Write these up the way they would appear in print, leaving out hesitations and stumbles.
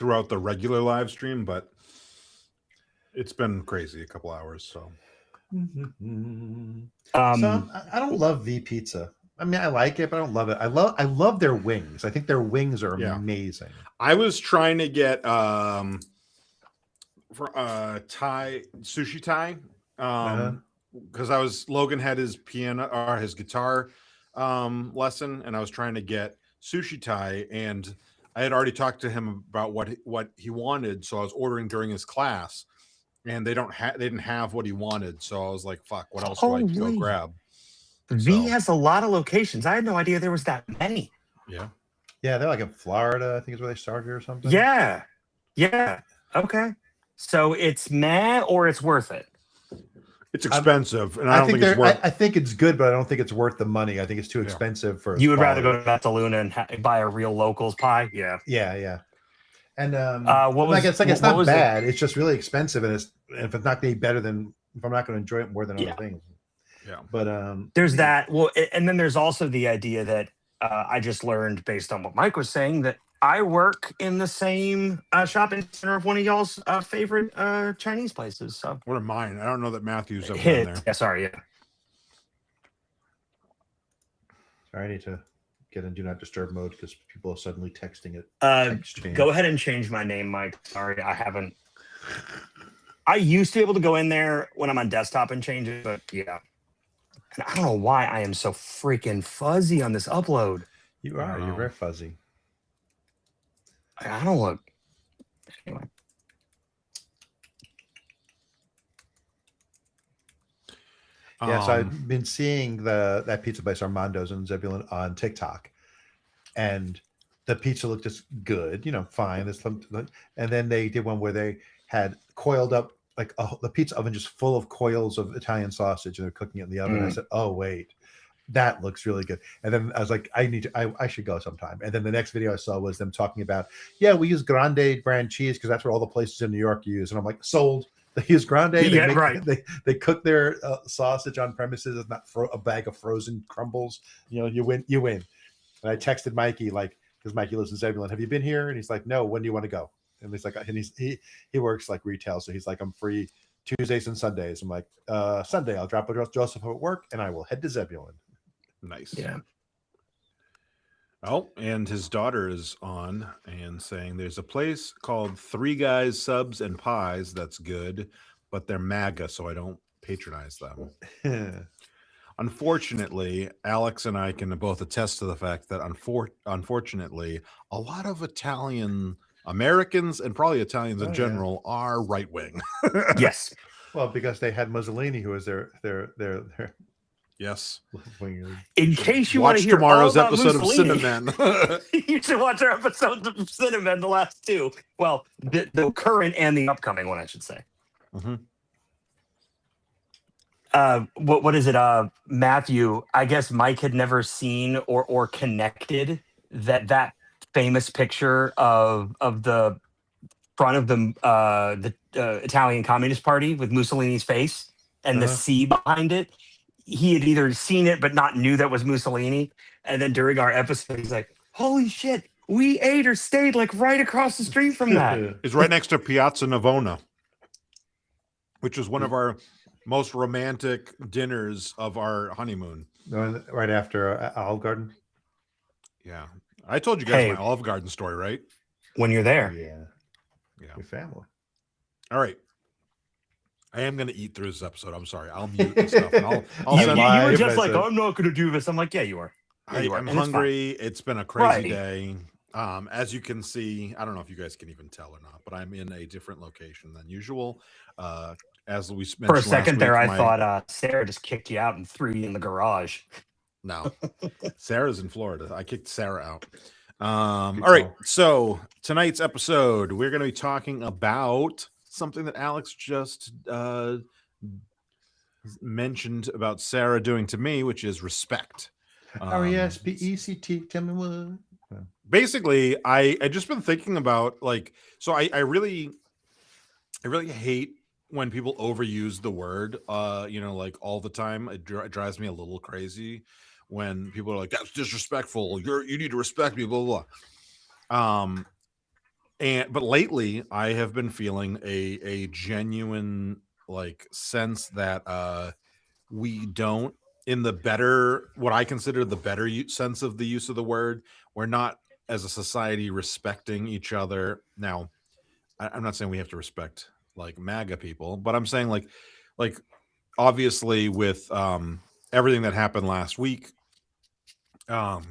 throughout the regular live stream, but it's been crazy a couple hours. So So I don't love V Pizza. I mean, I like it, but I don't love it. I love their wings. I think their wings are Yeah. amazing. I was trying to get for Thai sushi Thai because I was Logan had his piano or his guitar lesson, and I was trying to get sushi Thai, and I had already talked to him about what he wanted, so I was ordering during his class, and they didn't have what he wanted, so I was like, "Fuck, what else do I go Holy. grab?" V So has a lot of locations. I had no idea there was that many. yeah, Yeah, they're like in Florida, I think is where they started or something. Yeah. Yeah. Okay. So it's meh or it's worth it. it's expensive, and I don't think they're. it's worth. I think it's good, but I don't think it's worth the money. I think it's too expensive for. You would rather go to Metaluna and buy a real locals pie? Yeah. Yeah. And what was it's not bad. It's just really expensive, and if it's not any better than if I'm not going to enjoy it more than other things. Yeah. But there's that. Well, and then there's also the idea that I just learned based on what Mike was saying that I work in the same shopping center of one of y'all's favorite Chinese places. So What are mine? I don't know that Matthew's ever been there. Yeah, sorry. Yeah. Sorry, I need to get in do not disturb mode because people are suddenly texting it. Go ahead and change my name, Mike. Sorry, I haven't. I used to be able to go in there when I'm on desktop and change it, but yeah. And I don't know why I am so freaking fuzzy on this upload. You are. You're very fuzzy. I don't look. Anyway. Yeah, so I've been seeing that pizza place Armando's in Zebulon on TikTok, and the pizza looked just good, fine. And then they did one where they had coiled up like the pizza oven just full of coils of Italian sausage, and they're cooking it in the oven. I said, "Oh wait, that looks really good." And then I was like, I should go sometime. And then the next video I saw was them talking about, yeah, we use Grande brand cheese because that's what all the places in New York use. And I'm like, sold. They use Grande. Right. They cook their sausage on premises. It's not a bag of frozen crumbles. You win. And I texted Mikey because Mikey lives in Zebulon. Have you been here? And he's like, no. When do you want to go? And he's like, he works like retail, so he's like, I'm free Tuesdays and Sundays. I'm like, Sunday I'll drop Joseph at work and I will head to Zebulon. Nice. Yeah. Oh, and his daughter is on and saying there's a place called Three Guys Subs and Pies that's good, but they're MAGA, so I don't patronize them. Unfortunately, Alex and I can both attest to the fact that unfortunately, a lot of Italian Americans and probably Italians in general are right wing. Yes. Well, because they had Mussolini, who was their yes. In case you want to hear tomorrow's all about episode Mussolini, of Cinnamon, you should watch our episodes of Cinnamon, the last two. Well, the current and the upcoming one, I should say. Mm-hmm. What is it, Matthew? I guess Mike had never seen or connected that famous picture of the front of the Italian Communist Party with Mussolini's face and the C behind it. He had either seen it but not knew that was Mussolini. And then during our episode, he's like, "Holy shit, we ate or stayed like right across the street from that." It's right next to Piazza Navona, which was one of our most romantic dinners of our honeymoon. Right after Olive Garden. Yeah, I told you guys my Olive Garden story, right? When you're there, yeah, your family. All right, I am going to eat through this episode. I'm sorry, I'll mute and stuff. And I'll you were just like, "I'm not going to do this." I'm like, "Yeah, you are." I'm hungry. It's been a crazy day. As you can see, I don't know if you guys can even tell or not, but I'm in a different location than usual. As we mentioned for a second there, I my... thought Sarah just kicked you out and threw you in the garage. No, Sarah's in Florida. I kicked Sarah out. All right, so tonight's episode, we're going to be talking about something that Alex just mentioned about Sarah doing to me, which is respect. RESPECT. Tell me what. Basically, I just been thinking about so I really hate when people overuse the word, all the time. It drives me a little crazy when people are like, "That's disrespectful. You need to respect me." Blah blah. but lately I have been feeling a genuine like sense that we don't, in the better, what I consider the better sense of the use of the word, we're not as a society respecting each other. Now, I'm not saying we have to respect like MAGA people, but I'm saying like obviously with everything that happened last week, like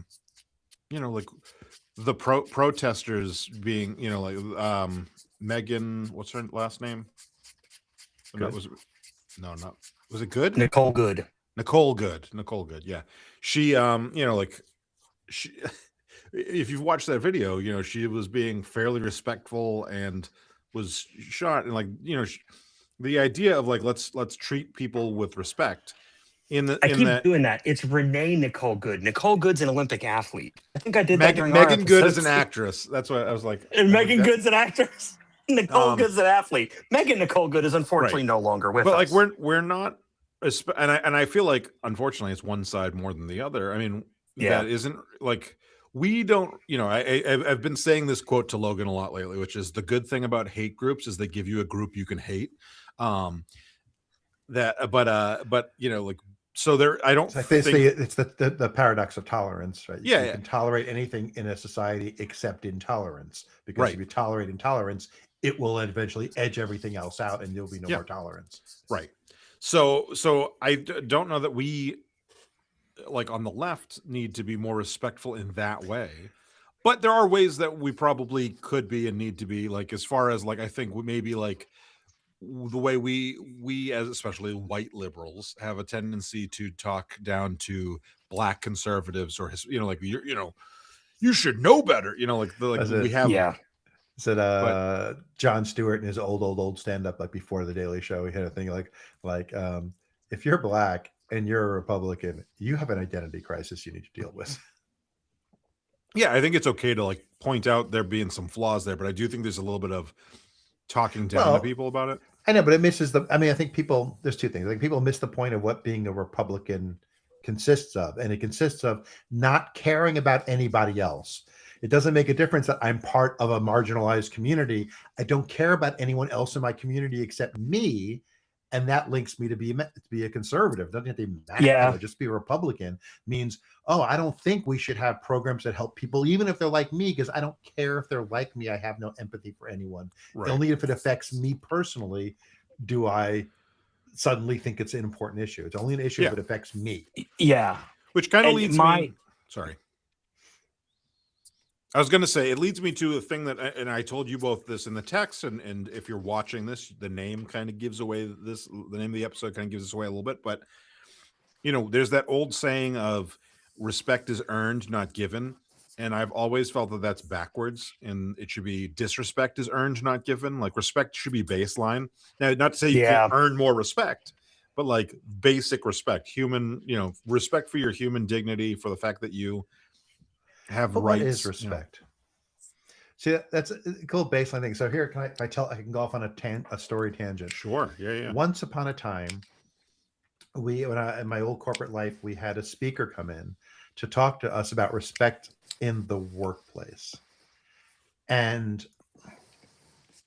the protesters being, like Megan, what's her last name? That was not was it Good? Nicole Good. Nicole Good. Yeah. She like she if you've watched that video, she was being fairly respectful and was shot, and like, the idea of like let's treat people with respect. I keep doing that. It's Renee Nicole Good. Nicole Good's an Olympic athlete. I think I did that during Megan Good is an actress. That's what I was like. And Megan Good's an actress. Nicole Good's an athlete. Megan Nicole Good is unfortunately no longer with us. But like we're not, and I feel like unfortunately it's one side more than the other. I mean, that isn't like, we don't, I've been saying this quote to Logan a lot lately, which is the good thing about hate groups is they give you a group you can hate. Like, so there, I don't it's like think it's the paradox of tolerance, right? Yeah, you can tolerate anything in a society except intolerance, because if you tolerate intolerance, it will eventually edge everything else out, and there'll be no more tolerance. Right. So I don't know that we, like on the left, need to be more respectful in that way, but there are ways that we probably could be and need to be, like, as far as like, I think maybe like the way we as especially white liberals have a tendency to talk down to black conservatives, or like, you should know better, like we have said Jon Stewart in his old stand-up, like before the Daily Show, he had a thing like if you're black and you're a Republican, you have an identity crisis you need to deal with. Yeah, I think it's okay to like point out there being some flaws there, but I do think there's a little bit of talking down to people about it. I know, but it misses I think there's two things. Like, people miss the point of what being a Republican consists of, and it consists of not caring about anybody else. It doesn't make a difference that I'm part of a marginalized community. I don't care about anyone else in my community except me, and that links me to be a conservative. It doesn't have to be MAGA, just be a Republican means, I don't think we should have programs that help people, even if they're like me, because I don't care if they're like me. I have no empathy for anyone. Right. Only if it affects me personally do I suddenly think it's an important issue. It's only an issue if it affects me. Yeah. Which kind of leads me... Sorry. I was going to say, it leads me to a thing that, and I told you both this in the text, and if you're watching this, the name kind of gives away the name of the episode kind of gives us away a little bit, but there's that old saying of respect is earned, not given. And I've always felt that that's backwards, and it should be disrespect is earned, not given. Like, respect should be baseline. Now, not to say you can't earn more respect, but like basic respect, human, respect for your human dignity, for the fact that you have rights. What is respect? See, that's a cool baseline thing. So here, I can go off on a story tangent. Sure. Yeah. Once upon a time, in my old corporate life, we had a speaker come in to talk to us about respect in the workplace. And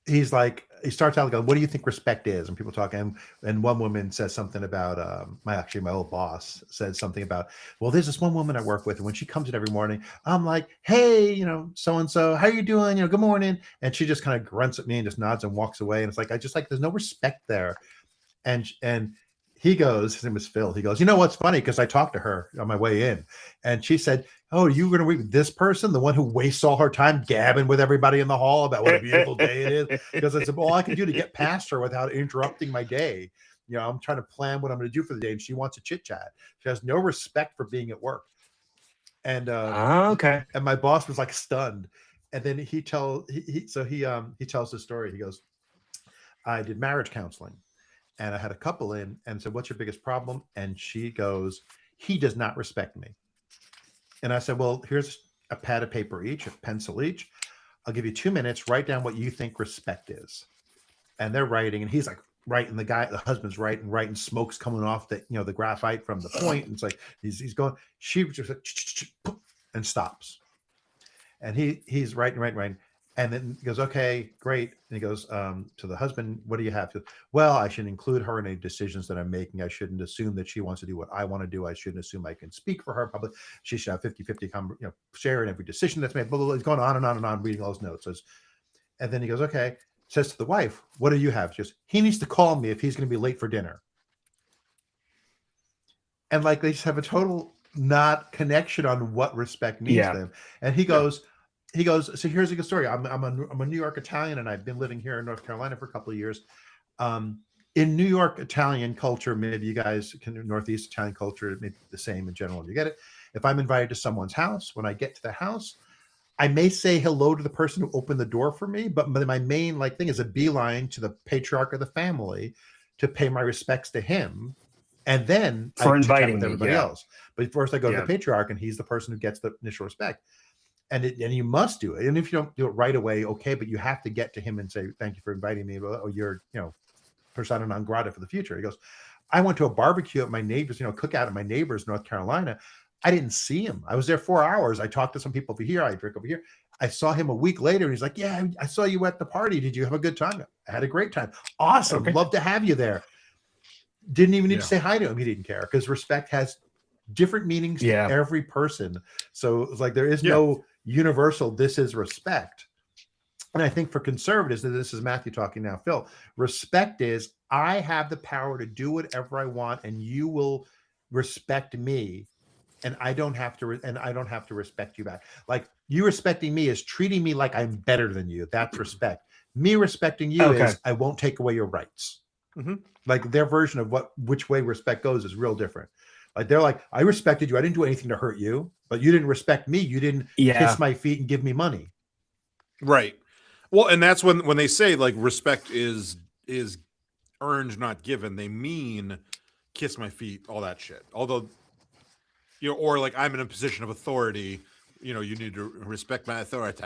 he starts out going, what do you think respect is? And people talk, and one woman says something about my old boss said something about, well, there's this one woman I work with, and when she comes in every morning, I'm like, hey, so and so, how you doing? Good morning. And she just kind of grunts at me and just nods and walks away. And it's like, there's no respect there. And he goes, his name was Phil. He goes, you know what's funny? Because I talked to her on my way in, and she said, oh, you were going to read this person, the one who wastes all her time gabbing with everybody in the hall about what a beautiful day it is? Because it's all I can do to get past her without interrupting my day. I'm trying to plan what I'm going to do for the day, and she wants to chit chat. She has no respect for being at work. And okay. And my boss was like stunned. And then he tells the story. He goes, I did marriage counseling, and I had a couple in and said, what's your biggest problem? And she goes, he does not respect me. And I said, well, here's a pad of paper each, a pencil each. I'll give you 2 minutes. Write down what you think respect is. And they're writing, and he's like writing. The husband's writing. Smoke's coming off the graphite from the point. And it's like he's going. She just like, and stops. And he's writing. And then he goes, okay, great. And he goes to the husband, what do you have to? Well, I should include her in any decisions that I'm making. I shouldn't assume that she wants to do what I want to do. I shouldn't assume I can speak for her public. She should have 50-50 share in every decision that's made. Blah, blah, blah. He's going on and on and on, reading all his notes. And then he goes, okay, says to the wife, what do you have? Just, he needs to call me if he's going to be late for dinner. And like, they just have a total not connection on what respect means to them. And he goes, so here's a good story. I'm a New York Italian, and I've been living here in North Carolina for a couple of years. In New York Italian culture, maybe you guys can, Northeast Italian culture, maybe the same in general. You get it? If I'm invited to someone's house, when I get to the house, I may say hello to the person who opened the door for me, but my main thing is a beeline to the patriarch of the family to pay my respects to him. And then for I inviting with everybody else. But first I go to the patriarch, and he's the person who gets the initial respect. And you must do it. And if you don't do it right away, okay, but you have to get to him and say, thank you for inviting me. Oh, you're, persona non grata for the future. He goes, I went to a barbecue at my neighbor's, cookout at my neighbor's North Carolina. I didn't see him. I was there 4 hours. I talked to some people over here. I drink over here. I saw him a week later, and he's like, yeah, I saw you at the party. Did you have a good time? I had a great time. Awesome. Okay. Love to have you there. Didn't even need to say hi to him. He didn't care, because respect has different meanings to every person. So it's like, there is no universal, this is respect. And I think for conservatives, and this is Matthew talking now, Phil, respect is, I have the power to do whatever I want, and you will respect me, and I don't have to respect you back. Like, you respecting me is treating me like I'm better than you. That's respect. Me respecting you is, I won't take away your rights. Mm-hmm. Like, their version of which way respect goes is real different. Like, they're like, I respected you. I didn't do anything to hurt you, but you didn't respect me. You didn't kiss my feet and give me money. Right. Well, and that's when they say like respect is earned, not given. They mean kiss my feet, all that shit. Although, or like, I'm in a position of authority. You need to respect my authority.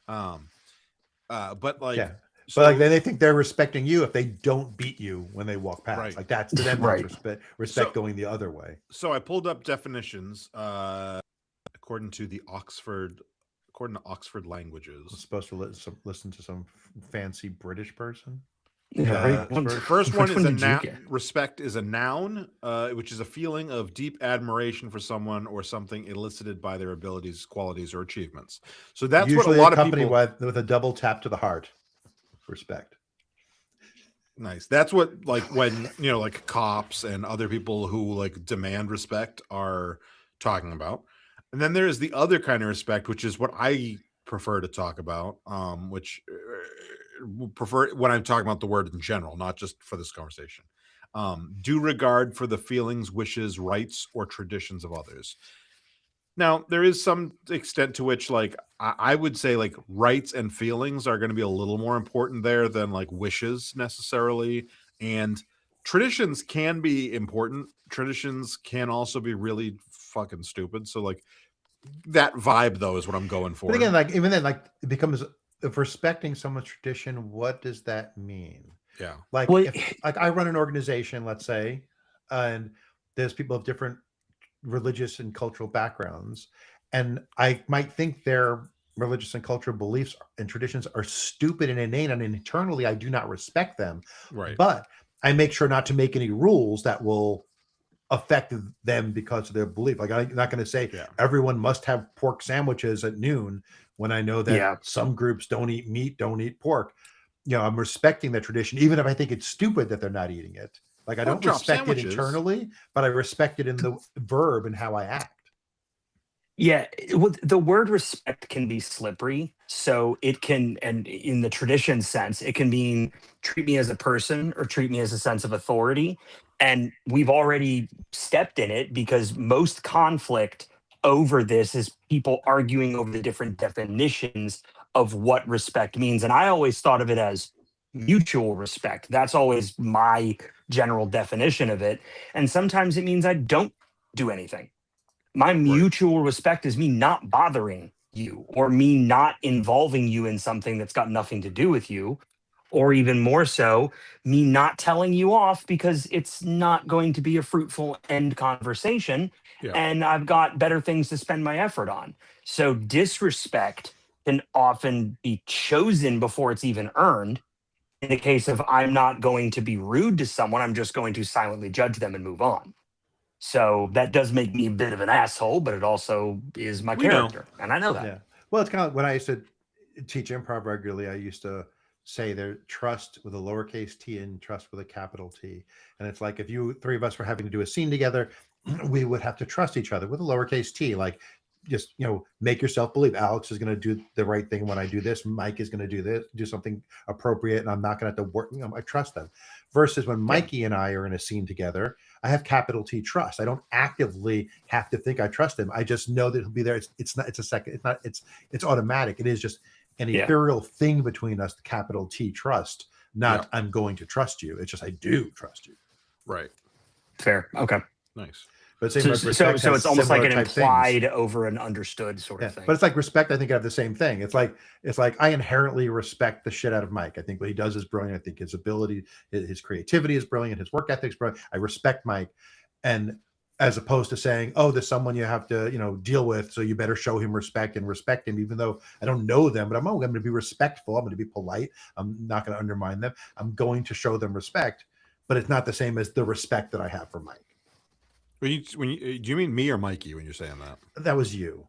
But like. Yeah. So, but like, then they think they're respecting you if they don't beat you when they walk past. Like, that's to them respect going the other way. So I pulled up definitions according to Oxford languages. I'm supposed to listen to some fancy British person. The first one is a noun. Respect is a noun, which is a feeling of deep admiration for someone or something elicited by their abilities, qualities, or achievements. So that's usually what a lot of people with a double tap to the heart. Respect. Nice. That's what, like, when like cops and other people who like demand respect are talking about. And then there's the other kind of respect, which is what I prefer to talk about, which prefer when I'm talking about the word in general, not just for this conversation. Due regard for the feelings, wishes, rights, or traditions of others. Now, there is some extent to which, like, I would say, like, rights and feelings are going to be a little more important there than, like, wishes necessarily. And traditions can be important. Traditions can also be really fucking stupid. So, like, that vibe, though, is what I'm going for. But again, like, even then, like, it becomes, if respecting someone's tradition, what does that mean? Yeah. Like, if I run an organization, let's say, and there's people of different religious and cultural backgrounds, and I might think their religious and cultural beliefs and traditions are stupid and inane, and internally I do not respect them. Right. But I make sure not to make any rules that will affect them because of their belief. Like, I'm not going to say everyone must have pork sandwiches at noon when I know that some groups don't eat meat, don't eat pork. I'm respecting the tradition, even if I think it's stupid that they're not eating it. Like, I don't respect it internally, but I respect it in the verb and how I act. Yeah, the word respect can be slippery. So it can, and in the tradition sense, it can mean treat me as a person or treat me as a sense of authority. And we've already stepped in it, because most conflict over this is people arguing over the different definitions of what respect means. And I always thought of it as mutual respect. That's always my general definition of it. And sometimes it means I don't do anything. My mutual respect is me not bothering you, or me not involving you in something that's got nothing to do with you, or even more so, me not telling you off because it's not going to be a fruitful end conversation, and I've got better things to spend my effort on. So disrespect can often be chosen before it's even earned. In the case of I'm not going to be rude to someone, I'm just going to silently judge them and move on. So that does make me a bit of an asshole, but it also is my character. And I know that. Yeah. Well, it's kind of when I used to teach improv regularly, I used to say there trust with a lowercase t and trust with a capital T. And it's like if you three of us were having to do a scene together, we would have to trust each other with a lowercase t. Like just, make yourself believe Alex is going to do the right thing when I do this. Mike is going to do this, do something appropriate, and I'm not going to have to work. I trust them. Versus when Mikey and I are in a scene together, I have capital T trust. I don't actively have to think I trust him. I just know that he'll be there. It's automatic. It is just an ethereal thing between us, the capital T trust, not I'm going to trust you. It's just I do trust you. Right. Fair. Okay. Nice. But so it's almost like an implied over an understood sort of thing. But it's like respect. I think I have the same thing. It's like I inherently respect the shit out of Mike. I think what he does is brilliant. I think his ability, his creativity is brilliant. His work ethic is brilliant. I respect Mike, and as opposed to saying, "Oh, there's someone you have to deal with, so you better show him respect and respect him," even though I don't know them. But I'm going to be respectful. I'm going to be polite. I'm not going to undermine them. I'm going to show them respect, but it's not the same as the respect that I have for Mike. Do you mean me or Mikey when you're saying that? That was you.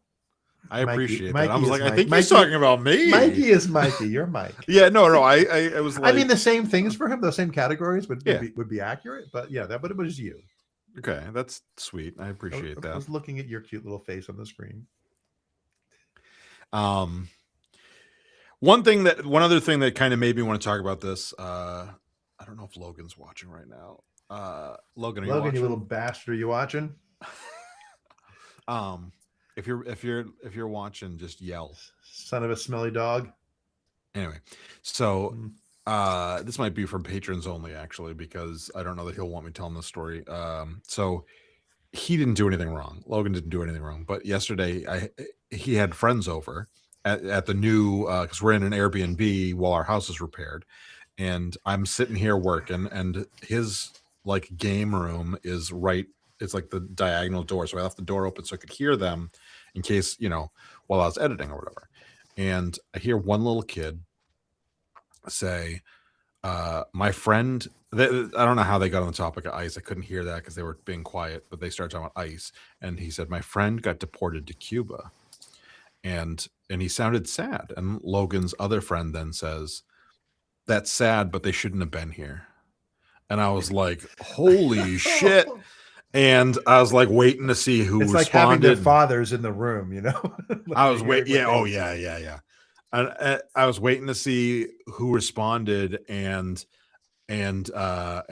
I appreciate Mikey that. I was like, Mike. I think Mikey, he's talking about me. Mikey is Mikey. You're Mike. Yeah, no. I was like, I mean, the same things for him. The same categories would be accurate. But but it was you. Okay, that's sweet. I appreciate that. I was looking at your cute little face on the screen. One other thing that kind of made me want to talk about this. I don't know if Logan's watching right now. Logan, you little bastard, are you watching? If you're watching, just yell. Son of a smelly dog. Anyway, so this might be from patrons only, actually, because I don't know that he'll want me telling this story. So he didn't do anything wrong. Logan didn't do anything wrong. But yesterday, he had friends over at the new because we're in an Airbnb while our house is repaired, and I'm sitting here working, and his game room is right. It's like the diagonal door. So I left the door open so I could hear them in case, while I was editing or whatever. And I hear one little kid say, my friend, I don't know how they got on the topic of ICE. I couldn't hear that because they were being quiet, but they started talking about ICE. And he said, my friend got deported to Cuba. And he sounded sad. And Logan's other friend then says, that's sad, but they shouldn't have been here. And I was like, holy shit. And I was like waiting to see who responded. It's like having their fathers in the room, I was waiting. Yeah. Oh, yeah. And I was waiting to see who responded and try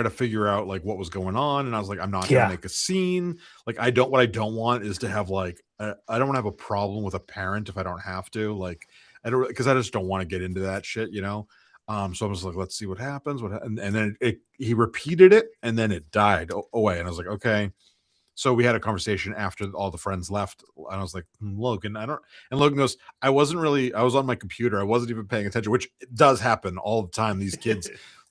to figure out what was going on. And I was like, I'm not going to make a scene. What I don't want is to have I don't want to have a problem with a parent if I don't have to. Because I just don't want to get into that shit, So I was like, let's see what happens. And then he repeated it, and then it died away. And I was like, okay. So we had a conversation after all the friends left, and I was like, Logan, and Logan goes, I was on my computer. I wasn't even paying attention, which does happen all the time. These kids,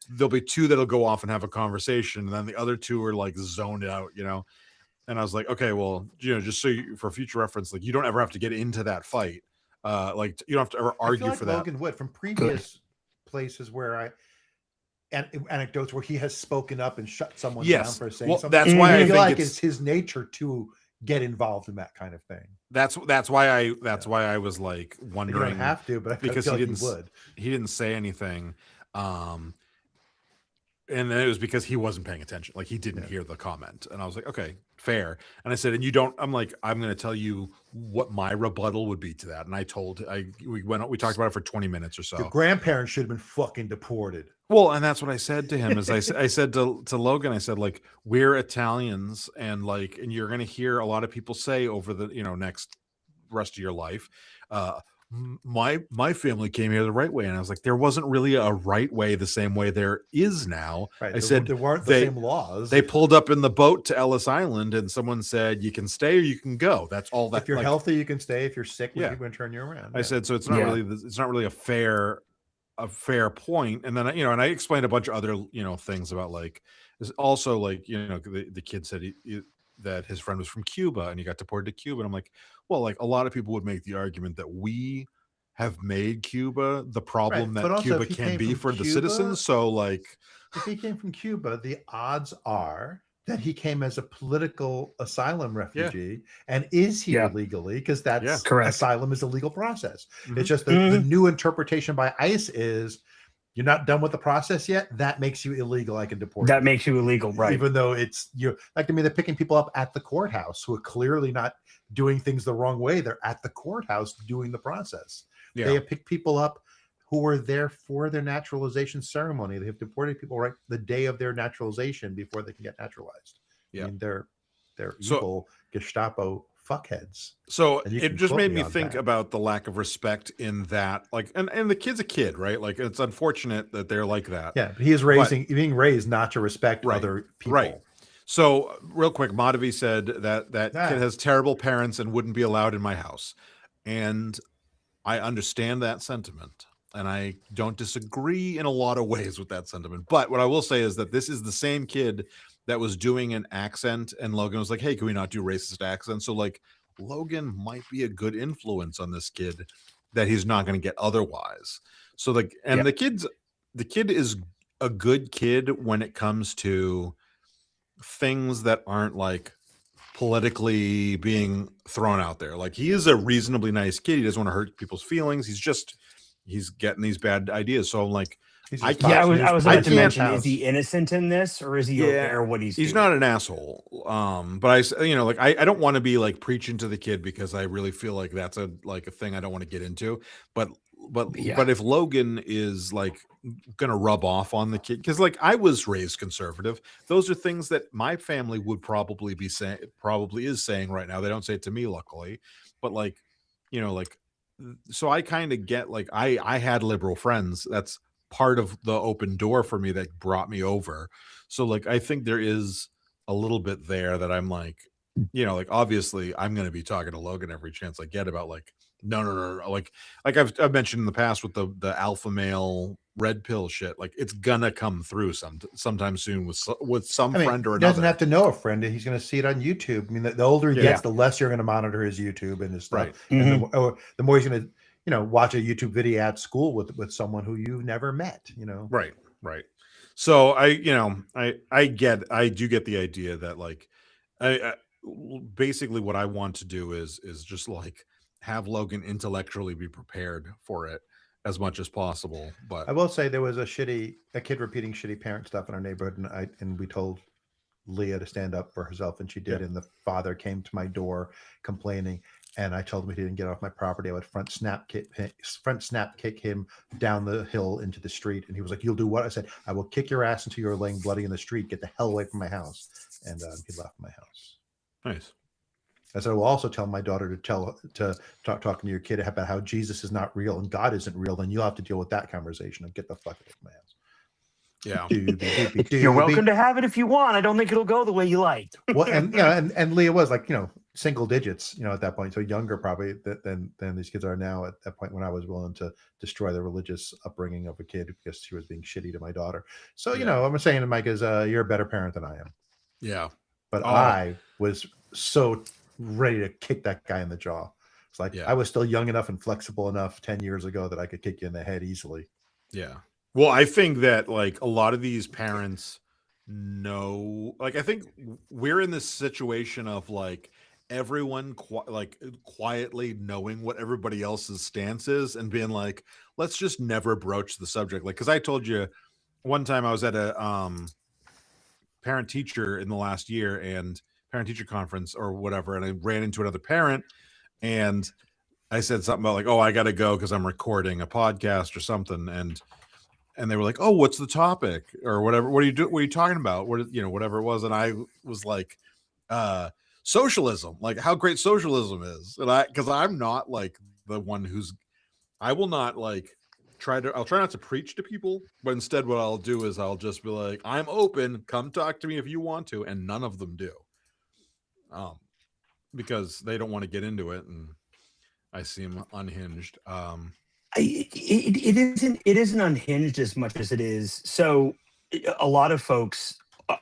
there'll be two that'll go off and have a conversation, and then the other two are zoned out, And I was like, okay, well, just for future reference, you don't ever have to get into that fight. You don't have to ever argue for that. Logan would from previous places where anecdotes where he has spoken up and shut someone down for saying something. That's why I think it's his nature to get involved in that kind of thing. That's why I was wondering. You don't have to, but because he didn't say anything. And then it was because he wasn't paying attention. He didn't hear the comment. And I was like, okay, fair. And I said, and you don't, I'm going to tell you what my rebuttal would be to that. And we talked about it for 20 minutes or so. Your grandparents should have been fucking deported. Well, and that's what I said to him is I said to Logan, I said, we're Italians and and you're going to hear a lot of people say over the, next rest of your life, my family came here the right way. And I was like, there wasn't really a right way the same way there is now. Right. I said there weren't the same laws. They pulled up in the boat to Ellis Island and someone said you can stay or you can go. That's all that. If you're healthy, you can stay. If you're sick, we're going to turn you around. I said, so it's not really a fair point. And then and I explained a bunch of other things about it's also the kid said that his friend was from Cuba and he got deported to Cuba. And I'm like, well, like a lot of people would make the argument that we have made Cuba the problem Right, but that also Cuba if he can came be from for the Cuba- citizens. So like, If he came from Cuba, the odds are that he came as a political asylum refugee and is here Yeah. legally, because that's Yeah. Correct. asylum is a legal process. Mhm. It's just the new interpretation by ICE is you're not done with the process yet. That makes you illegal. I can deport That you. makes you illegal, right? Even though it's you like I mean, they're picking people up at the courthouse who are clearly not doing things the wrong way. They're at the courthouse doing the process. yeah, They have picked people up who were there for their naturalization ceremony. They have deported people right the day of their naturalization before they can get naturalized. Yeah. I mean, they're So- evil Gestapo fuckheads. so And you it can just quote made me me on think that. about the lack of respect in that, like, and the kid's a kid, right? Like, it's unfortunate that they're like that. Yeah, but he is being raised not to respect Right, other people. right. So real quick, Madhavi said that Ah. kid has terrible parents and wouldn't be allowed in my house. And I understand that sentiment. And I don't disagree in a lot of ways with that sentiment. But what I will say is that this is the same kid that was doing an accent, and Logan was like, hey, can we not do racist accents? So like Logan might be a good influence on this kid that he's not going to get otherwise. So like, and Yeah. the kid is a good kid when it comes to things that aren't like politically being thrown out there. Like, he is a reasonably nice kid. He doesn't want to hurt people's feelings. He's getting these bad ideas. So I'm like, He's I just can't- toxic. I was I about to can't mention, house. is he innocent in this, or is he Yeah, aware of what he's he's doing? not an asshole. But like I don't want to be like preaching to the kid, because I really feel like that's a thing I don't want to get into. But Yeah. if Logan is like gonna rub off on the kid, because like I was raised conservative, those are things that my family would probably is saying right now. They don't say it to me, luckily, but like, like, so I kind of get, like, I had liberal friends. That's part of the open door for me that brought me over. So like, I think there is a little bit there that I'm like, like, obviously I'm going to be talking to Logan every chance I get about like, no. Like I've mentioned in the past with the alpha male red pill shit, like it's gonna come through sometime soon with some friend or he another. doesn't have to know a friend. He's going to see it on YouTube. I mean, the older he Yeah. gets, the less you're going to monitor his YouTube and his stuff. Right. And the more he's going to, watch a YouTube video at school with someone who you've never met, Right. So I do get the idea that like, I basically what I want to do is just like have Logan intellectually be prepared for it as much as possible. But I will say there was a kid repeating shitty parent stuff in our neighborhood, and we told Leah to stand up for herself, and she did. Yeah. And the father came to my door complaining, and I told him if he didn't get off my property, I would front snap kick him down the hill into the street. And he was like, "You'll do what?" I said, "I will kick your ass until you're laying bloody in the street. Get the hell away from my house." And he left my house. nice. I said, I will also tell my daughter to talking to your kid about how Jesus is not real and God isn't real. Then you'll have to deal with that conversation and get the fuck away from my house. Yeah. You're welcome to have it if you want. I don't think it'll go the way you like. Well, and Leah was like, single digits, at that point, so younger probably than these kids are now. At that point, when I was willing to destroy the religious upbringing of a kid because she was being shitty to my daughter. So I'm saying to Mike is, you're a better parent than I am. Yeah. But I was so ready to kick that guy in the jaw. It's like I was still young enough and flexible enough 10 years ago that I could kick you in the head easily. Yeah. Well, I think that like a lot of these parents know, like, I think we're in this situation of like everyone quietly knowing what everybody else's stance is and being like, let's just never broach the subject. Like, because I told you one time I was at a parent teacher in the last year and parent teacher conference or whatever, and I ran into another parent and I said something about like, oh, I gotta go because I'm recording a podcast or something, and they were like, oh, what's the topic or whatever, what are you talking about, whatever it was, and I was like, socialism, like how great socialism is. And because I'm not like the one I will not like I'll try not to preach to people, but instead what I'll do is I'll just be like, I'm open, come talk to me if you want to, and none of them do. Because they don't want to get into it, and I seem unhinged. It isn't unhinged as much as it is. So a lot of folks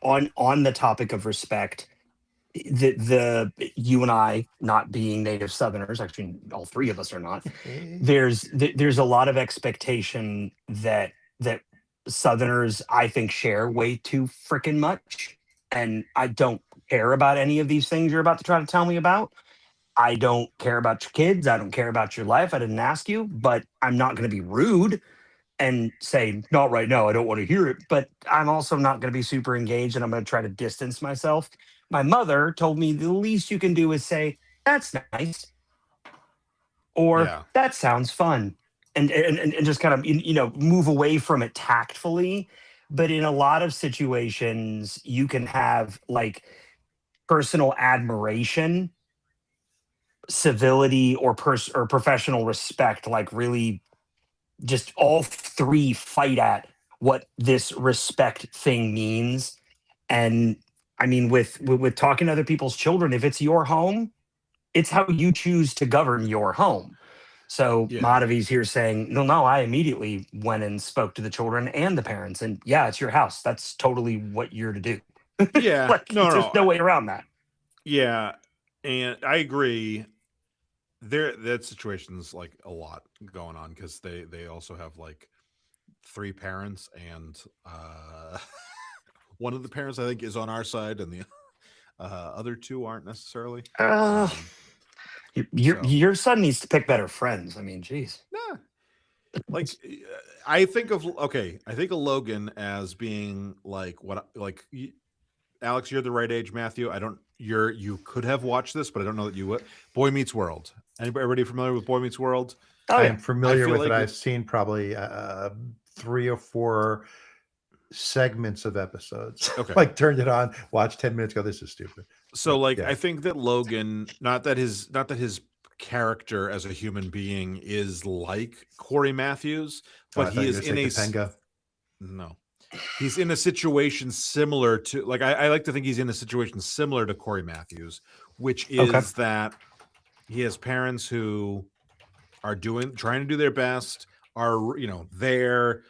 on the topic of respect, the you and I, not being native Southerners, actually all three of us are not. There's a lot of expectation that Southerners, I think, share way too freaking much, and I don't care about any of these things you're about to try to tell me about. I don't care about your kids. I don't care about your life. I didn't ask you, but I'm not going to be rude and say, not right now, I don't want to hear it. But I'm also not going to be super engaged, and I'm going to try to distance myself. My mother told me the least you can do is say, that's nice, or Yeah. that sounds fun. And just kind of, move away from it tactfully. But in a lot of situations, you can have like personal admiration, civility, or professional respect, like really just all three fight at what this respect thing means. And I mean, with talking to other people's children, if it's your home, it's how you choose to govern your home. So Yeah. Madhavi's here saying, no, I immediately went and spoke to the children and the parents, and yeah, it's your house. That's totally what you're to do. Yeah. Like, there's no way around that. Yeah, and I agree. That situation's like a lot going on because they also have like three parents, and one of the parents I think is on our side, and the other two aren't necessarily. Your son needs to pick better friends. I mean, geez. Nah. Like I think of Logan as being like Alex, you're the right age. Matthew, you could have watched this, but I don't know that you would. Boy Meets World. Everybody familiar with Boy Meets World? I am familiar with it. I've seen probably 3 or 4 segments of episodes. Okay. Like turned it on, watched 10 minutes, go, this is stupid. So I think that Logan, not that his character as a human being is like Corey Matthews, but he is in he's in a situation similar to, like, I like to think he's in a situation similar to Corey Matthews, which is that he has parents who are trying to do their best, are, they're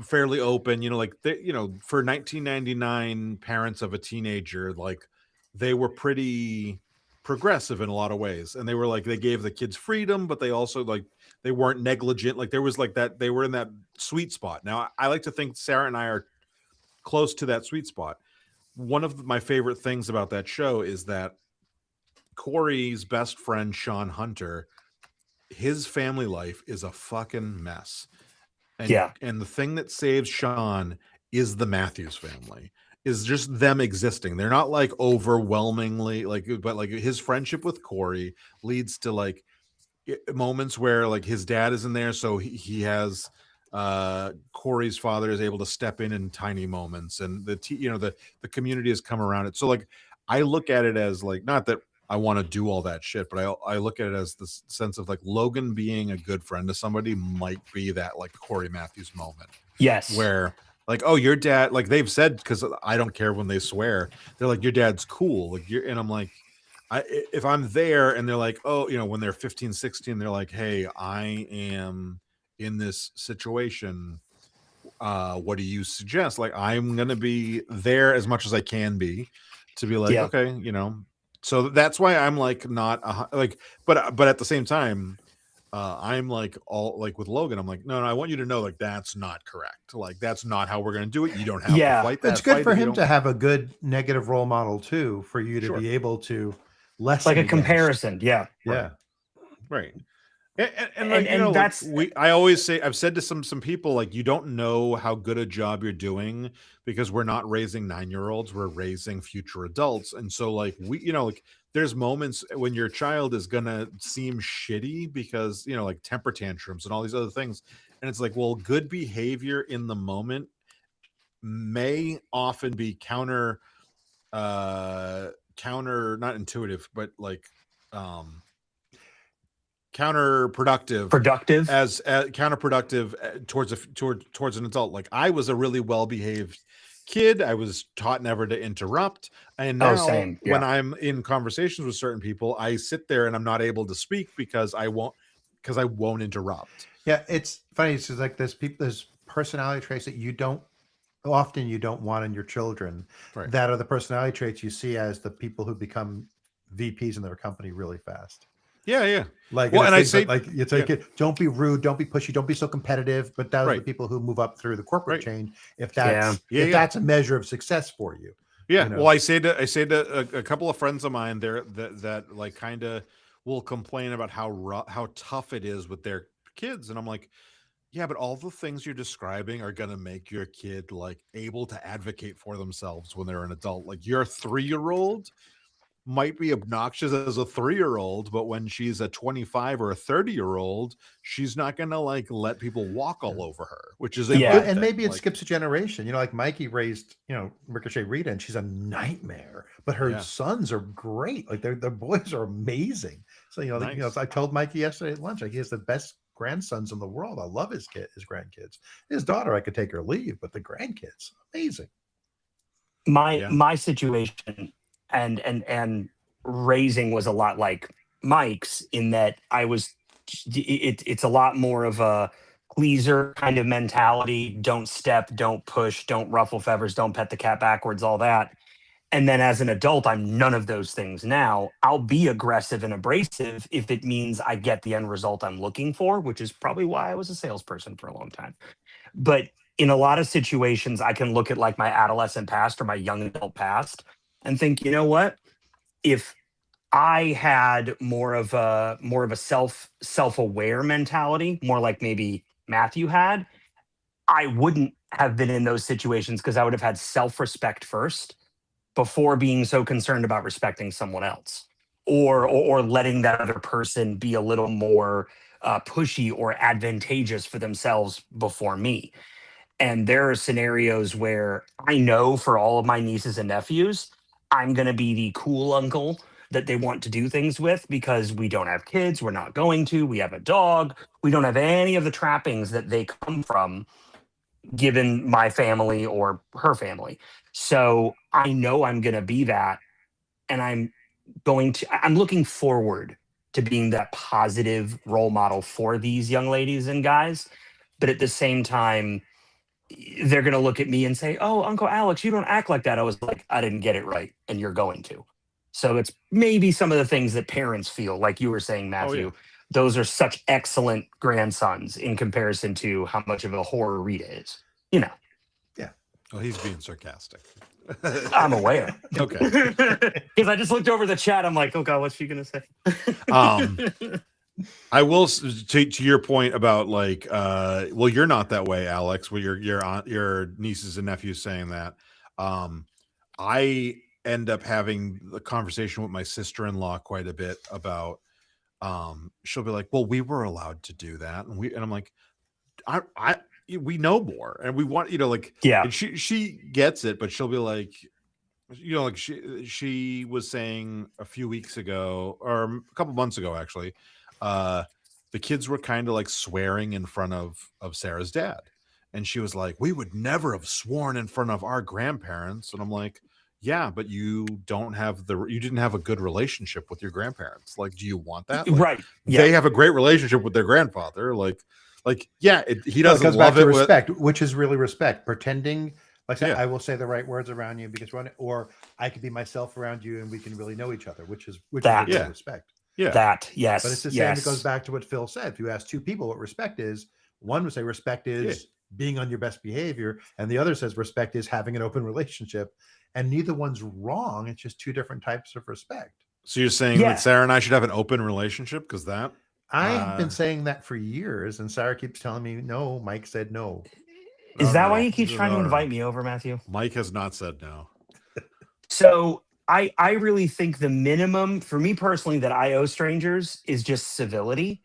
fairly open, for 1999 parents of a teenager, like they were pretty progressive in a lot of ways, and they were like, they gave the kids freedom, but they also like they weren't negligent. Like there was like that, they were in that sweet spot. Now I like to think Sarah and I are close to that sweet spot. One of my favorite things about that show is that Corey's best friend, Sean Hunter, his family life is a fucking mess. And the thing that saves Sean is the Matthews family, is just them existing. They're not like overwhelmingly but like his friendship with Corey leads to like moments where like his dad isn't there, so he has Corey's father is able to step in tiny moments, and the community has come around it. So like I look at it as like, not that I want to do all that shit, but I look at it as the sense of like Logan being a good friend to somebody might be that like Corey Matthews moment. Yes. Where like, oh, your dad, like they've said, because I don't care when they swear, they're like, your dad's cool. Like and I'm like, if I'm there and they're like, oh, when they're 15, 16, they're like, hey, I am in this situation. What do you suggest? Like, I'm going to be there as much as I can be to be like, okay, so that's why I'm like, not like, but at the same time, I'm like all like with Logan, I'm like, no, I want you to know, like, that's not correct. Like, that's not how we're going to do it. You don't have to fight that. It's good for him to have a good negative role model too, for you to be able to lessen like a comparison. Yeah. Right. And that's I always say, I've said to some people, like, you don't know how good a job you're doing because we're not raising 9-year-olds, we're raising future adults. And so like like there's moments when your child is gonna seem shitty because like temper tantrums and all these other things, and it's like, well, good behavior in the moment may often be counter not intuitive, but like counterproductive as counterproductive towards an adult. Like I was a really well-behaved kid. I was taught never to interrupt, and now when I'm in conversations with certain people, I sit there and I'm not able to speak because I won't interrupt. Yeah, it's funny. It's like there's personality traits that you don't often you don't want in your children Right. that are the personality traits you see as the people who become VPs in their company really fast. Yeah. Like, Well, and and I it's say, like it's like, don't be rude, don't be pushy, don't be so competitive. But those are the right, people who move up through the corporate right. chain. If Yeah. that's a measure of success for you. Yeah. You know? Well, I say to a couple of friends of mine there that like kind of will complain about how tough it is with their kids, and I'm like, yeah, but all the things you're describing are going to make your kid like able to advocate for themselves when they're an adult. Like your 3-year-old might be obnoxious as a 3-year-old, but when she's a 25 or a 30-year-old, she's not going to like let people walk all over her, which is a Yeah. good And thing. maybe it Like, skips a generation. You know, like Mikey raised, Ricochet Rita, and she's a nightmare, but her Yeah. sons are great. Like their boys are amazing. So Nice. I told Mikey yesterday at lunch, like he has the best grandsons in the world. I love his grandkids. His daughter, I could take her leave, but the grandkids, amazing. My situation and raising was a lot like Mike's in that it's a lot more of a pleaser kind of mentality. Don't step, don't push, don't ruffle feathers, don't pet the cat backwards, all that. And then as an adult, I'm none of those things now. I'll be aggressive and abrasive if it means I get the end result I'm looking for, which is probably why I was a salesperson for a long time. But in a lot of situations, I can look at like my adolescent past or my young adult past and think, you know what? If I had more of a self-aware mentality, more like maybe Matthew had, I wouldn't have been in those situations because I would have had self-respect first before being so concerned about respecting someone else or letting that other person be a little more pushy or advantageous for themselves before me. And there are scenarios where I know for all of my nieces and nephews, I'm going to be the cool uncle that they want to do things with because we don't have kids. We're not going to. We have a dog. We don't have any of the trappings that they come from, given my family or her family. So I know I'm going to be that. And I'm looking forward to being that positive role model for these young ladies and guys. But at the same time, they're going to look at me and say, "Oh, Uncle Alex, you don't act like that." I was like, "I didn't get it right, and you're going to." So it's maybe some of the things that parents feel, like you were saying, oh yeah. Matthew. Those are such excellent grandsons in comparison to how much of a horror Rita is. You know, Oh, he's being sarcastic. I'm aware. Okay. Because I just looked over the chat. I'm like, "Oh God, what's she going to say?" I will to your point about like, well, you're not that way, Alex. Well, your nieces and nephews saying that. I end up having the conversation with my sister-in-law quite a bit about. She'll be like, "Well, we were allowed to do that," and I'm like, we know more, and we want like, Yeah. And she gets it, but she'll be like, like she was saying a few weeks ago or a couple months ago actually, the kids were kind of like swearing in front of Sarah's dad, and she was like, "We would never have sworn in front of our grandparents," and I'm like, "Yeah, but you didn't have a good relationship with your grandparents. Like, do you want that? Like, Right. Yeah. they have a great relationship with their grandfather. Yeah, he doesn't it comes love back to it. respect, which is really respect. Pretending like Yeah. I will say the right words around you because or I could be myself around you and we can really know each other, which is That. really respect. Yeah. That. Yes. But it's the same. Yes. It goes back to what Phil said. If you ask two people what respect is, one would say respect is being on your best behavior, and the other says respect is having an open relationship. And neither one's wrong. It's just two different types of respect. So you're saying that Sarah and I should have an open relationship because that I have been saying that for years, and Sarah keeps telling me no. Mike said no. Is that why he keeps trying to invite me over, Matthew? Mike has not said no. So I really think the minimum for me personally that I owe strangers is just civility,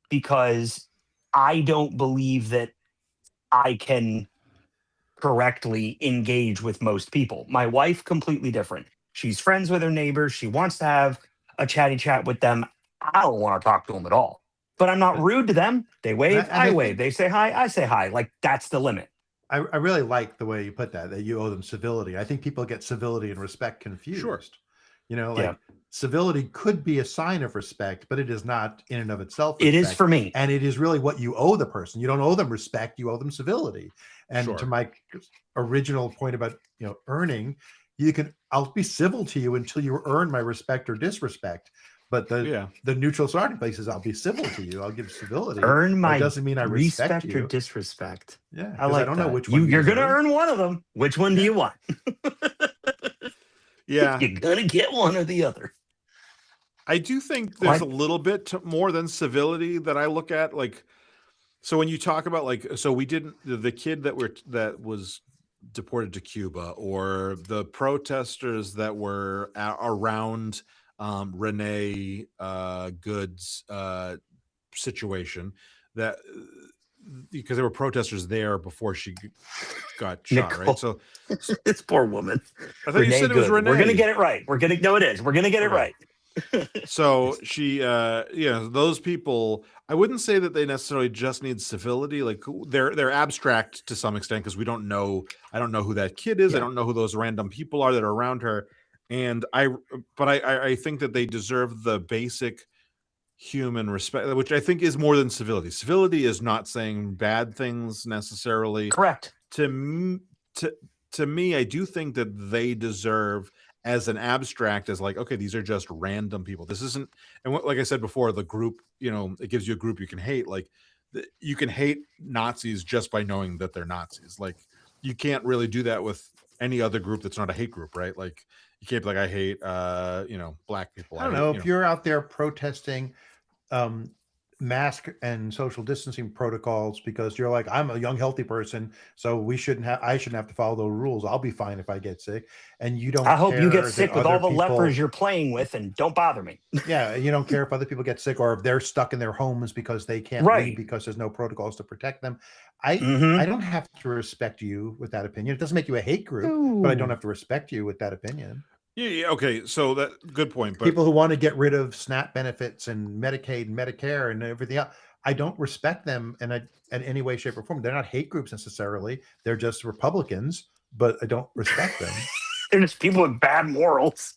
because I don't believe that I can correctly engage with most people. My wife, completely different. She's friends with her neighbors. She wants to have a chatty chat with them. I don't want to talk to them at all. But I'm not rude to them. They wave, I wave. They say hi, I say hi. Like, that's the limit. I really like the way you put that you owe them civility. I think people get civility and respect confused. Sure. You know, like civility could be a sign of respect, but it is not in and of itself. It is for me. And it is really what you owe the person. You don't owe them respect, you owe them civility. And to my original point about, earning, I'll be civil to you until you earn my respect or disrespect. But the neutral starting place is I'll be civil to you. I'll give civility. Earn my doesn't mean I respect you. or disrespect. Yeah, I don't know which one you're going to earn one of them. Which one do you want? Yeah, you're going to get one or the other. I do think there's a little bit more than civility that I look at. Like, so when you talk about so we didn't the kid that was deported to Cuba, or the protesters that were around Renee Good's situation, that because there were protesters there before she got shot, Nicole. right? So this poor woman. I thought you said it was Renee. We're gonna get it right. We're gonna get it right. So she those people, I wouldn't say that they necessarily just need civility. Like they're abstract to some extent, because I don't know who that kid is. I don't know who those random people are that are around her. And I think that they deserve the basic human respect, which I think is more than civility. Civility is not saying bad things necessarily. Correct. To me, I do think that they deserve, as an abstract, as like, okay, these are just random people. This isn't, and like I said before, the group, it gives you a group you can hate. Like you can hate Nazis just by knowing that they're Nazis. Like you can't really do that with any other group that's not a hate group, right? Like you can't be like, I hate, black people. I don't know if you're out there protesting mask and social distancing protocols because you're like, I'm a young, healthy person, so I shouldn't have to follow those rules. I'll be fine if I get sick. And you don't. I hope you get sick with all the lepers you're playing with, and don't bother me. Yeah, you don't care if other people get sick or if they're stuck in their homes because they can't leave because there's no protocols to protect them. I don't have to respect you with that opinion. It doesn't make you a hate group, but I don't have to respect you with that opinion. Yeah, okay. So that good point. But people who want to get rid of SNAP benefits and Medicaid and Medicare and everything else, I don't respect them in any way, shape, or form. They're not hate groups necessarily. They're just Republicans, but I don't respect them. They're just people with bad morals.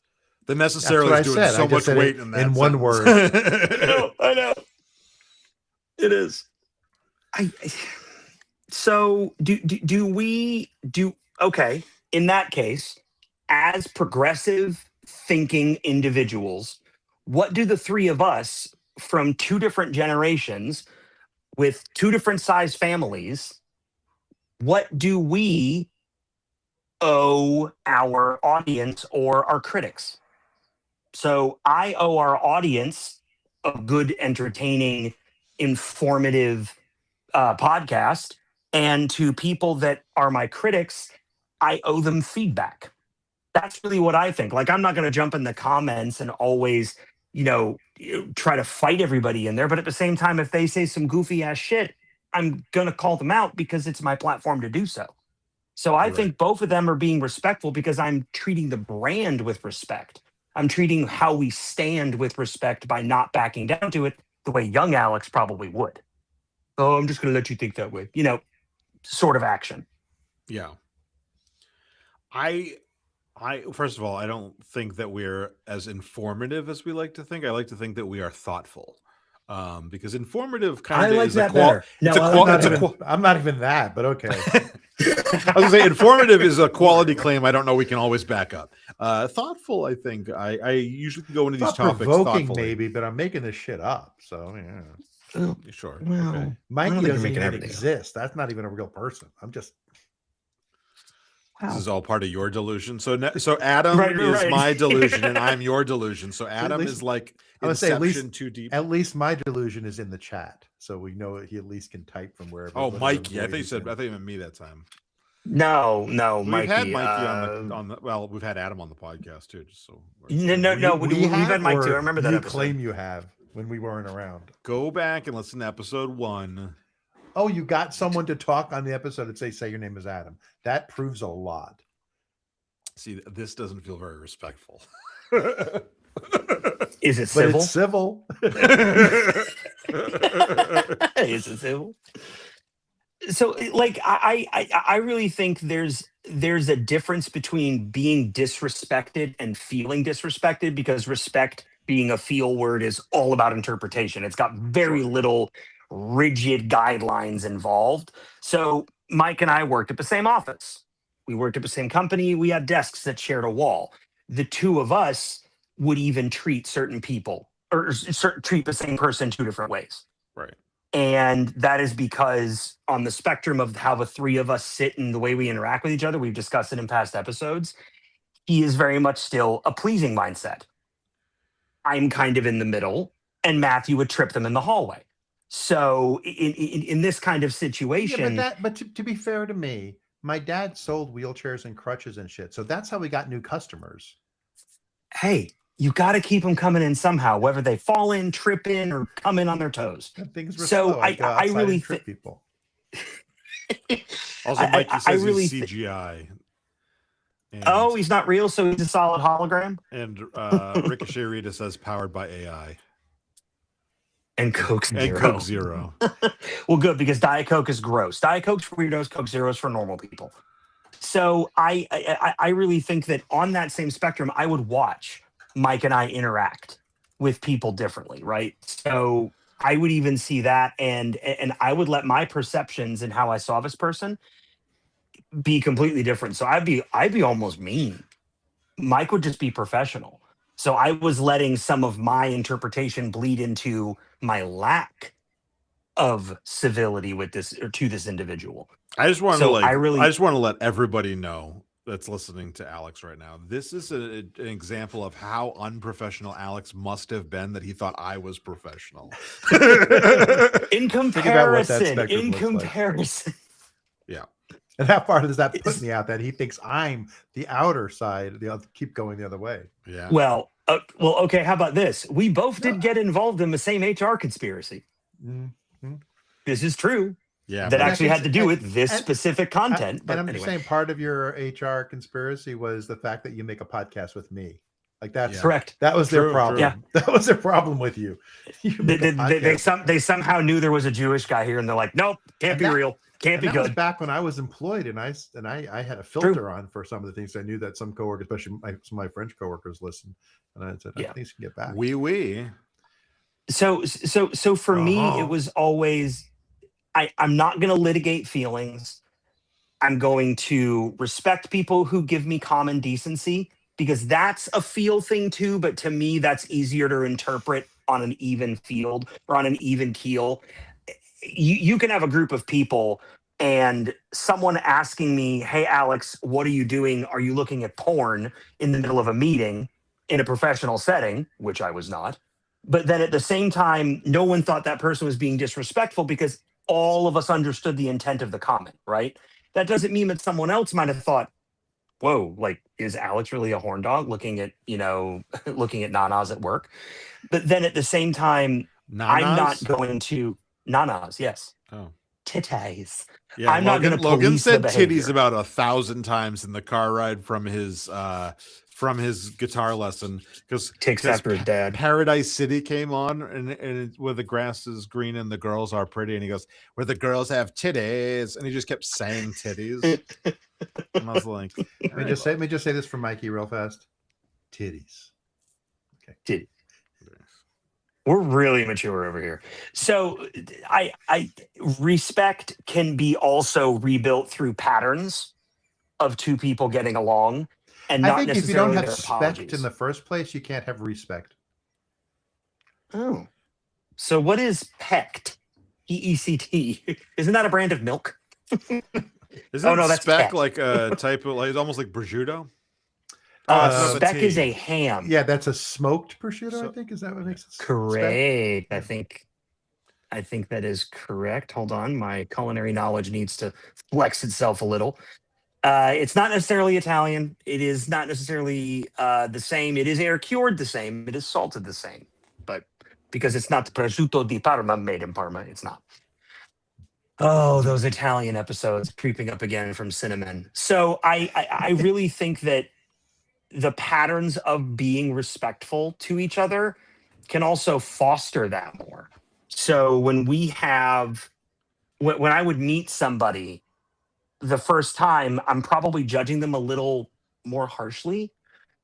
The necessarily is doing so much weight in one word. I know. It is. So do we okay, in that case, as progressive thinking individuals, what do the three of us from two different generations with two different size families, what do we owe our audience or our critics? So I owe our audience a good, entertaining, informative podcast. And to people that are my critics, I owe them feedback. That's really what I think. Like, I'm not going to jump in the comments and always, try to fight everybody in there. But at the same time, if they say some goofy ass shit, I'm going to call them out because it's my platform to do so. So I think both of them are being respectful because I'm treating the brand with respect. I'm treating how we stand with respect by not backing down to it the way young Alex probably would. Oh, I'm just going to let you think that way. Sort of action. Yeah. I first of all, I don't think that we're as informative as we like to think. I like to think that we are thoughtful. Because informative kind of like is that better. I'm not even that, but okay. I was gonna say informative is a quality claim I don't know we can always back up. Thoughtful, I think. I usually can go into these topics thoughtfully. Maybe, but I'm making this shit up. So yeah. Sure. Well, okay. Mikey doesn't even exist. That's not even a real person. I'm just. Wow. This is all part of your delusion. So Adam is my delusion, and I'm your delusion. So Adam is like Inception too deep. At least my delusion is in the chat, so we know he at least can type from wherever. Oh, Mikey! I think you meant me that time. No, we've Mikey. Had Mikey on the. Well, we've had Adam on the podcast too. Just so. No. We've had Mike too. I remember that. You episode. Claim you have when we weren't around. Go back and listen to episode 1. Oh, you got someone to talk on the episode and say your name is Adam. That proves a lot. See, this doesn't feel very respectful. Is it civil? But it's civil. Is it civil? So like I really think there's a difference between being disrespected and feeling disrespected, because respect being a feel word is all about interpretation. It's got very little rigid guidelines involved. So Mike and I worked at the same office. We worked at the same company. We had desks that shared a wall. The two of us would even treat certain people or treat the same person two different ways. Right. And that is because on the spectrum of how the three of us sit and the way we interact with each other, we've discussed it in past episodes, he is very much still a pleasing mindset. I'm kind of in the middle, and Matthew would trip them in the hallway. So in this kind of situation... Yeah, but to be fair to me, my dad sold wheelchairs and crutches and shit. So that's how we got new customers. Hey, you got to keep them coming in somehow, whether they fall in, trip in, or come in on their toes. And things were So slow. I really trip people. Also, Mikey says really he's CGI. Oh, he's not real, so he's a solid hologram. And Ricochet Rita says powered by AI. And Coke Zero. And Coke Zero. Well, good, because Diet Coke is gross. Diet Coke's for weirdos, Coke Zero is for normal people. So I really think that on that same spectrum, I would watch Mike and I interact with people differently, right? So I would even see that, and I would let my perceptions and how I saw this person be completely different. So I'd be almost mean. Mike would just be professional. So I was letting some of my interpretation bleed into my lack of civility with this or to this individual. I just want to I just want to let everybody know that's listening to Alex right now. This is an example of how unprofessional Alex must have been, that he thought I was professional. In comparison. Yeah. And how far does that put me out that he thinks I'm the outer side, keep going the other way? Yeah. Well, okay. How about this? We both did get involved in the same HR conspiracy. Mm-hmm. This is true. Yeah. That actually had to do with this specific content. But I'm just saying, part of your HR conspiracy was the fact that you make a podcast with me. Like that's correct. That was their problem. Yeah. That was their problem with you. They somehow knew there was a Jewish guy here, and they're like, nope, can't be real. Can't be good. That was back when I was employed, and I had a filter on for some of the things. I knew that some coworkers, especially some of my French coworkers, listened, and I said, I think you can get back. Oui. So for me, it was always, I'm not going to litigate feelings. I'm going to respect people who give me common decency, because that's a feel thing too. But to me, that's easier to interpret on an even field or on an even keel. You can have a group of people and someone asking me, hey, Alex, what are you doing? Are you looking at porn in the middle of a meeting in a professional setting, which I was not. But then at the same time, no one thought that person was being disrespectful because all of us understood the intent of the comment, right? That doesn't mean that someone else might have thought, whoa, like, is Alex really a horn dog looking at, looking at nanas at work? But then at the same time, nanas? I'm not going to... Nanas, yes. Oh. Titties. Yeah, I'm not going to Logan said behavior. titties about 1,000 times in the car ride from his guitar lesson, because takes after his dad. Paradise City came on, and where the grass is green and the girls are pretty, and he goes, where the girls have titties, and he just kept saying titties. And I was like, let me just say this for Mikey real fast. Titties. Okay. Titties. We're really mature over here. So I respect can be also rebuilt through patterns of two people getting along, and not I think if you necessarily don't have their respect apologies. in the first place, you can't have respect. Oh. So what is PECT? EECT. Isn't that a brand of milk? Isn't that's speck like a type of, like, almost like prosciutto? Speck is a ham. Yeah, that's a smoked prosciutto, I think. Is that what makes it correct? I think that is correct. Hold on. My culinary knowledge needs to flex itself a little. It's not necessarily Italian. It is not necessarily the same. It is air cured the same. It is salted the same. But because it's not the prosciutto di Parma made in Parma, it's not. Oh, those Italian episodes creeping up again from Cinnamon. So I really think that the patterns of being respectful to each other can also foster that more. So when we have when I would meet somebody the first time, I'm probably judging them a little more harshly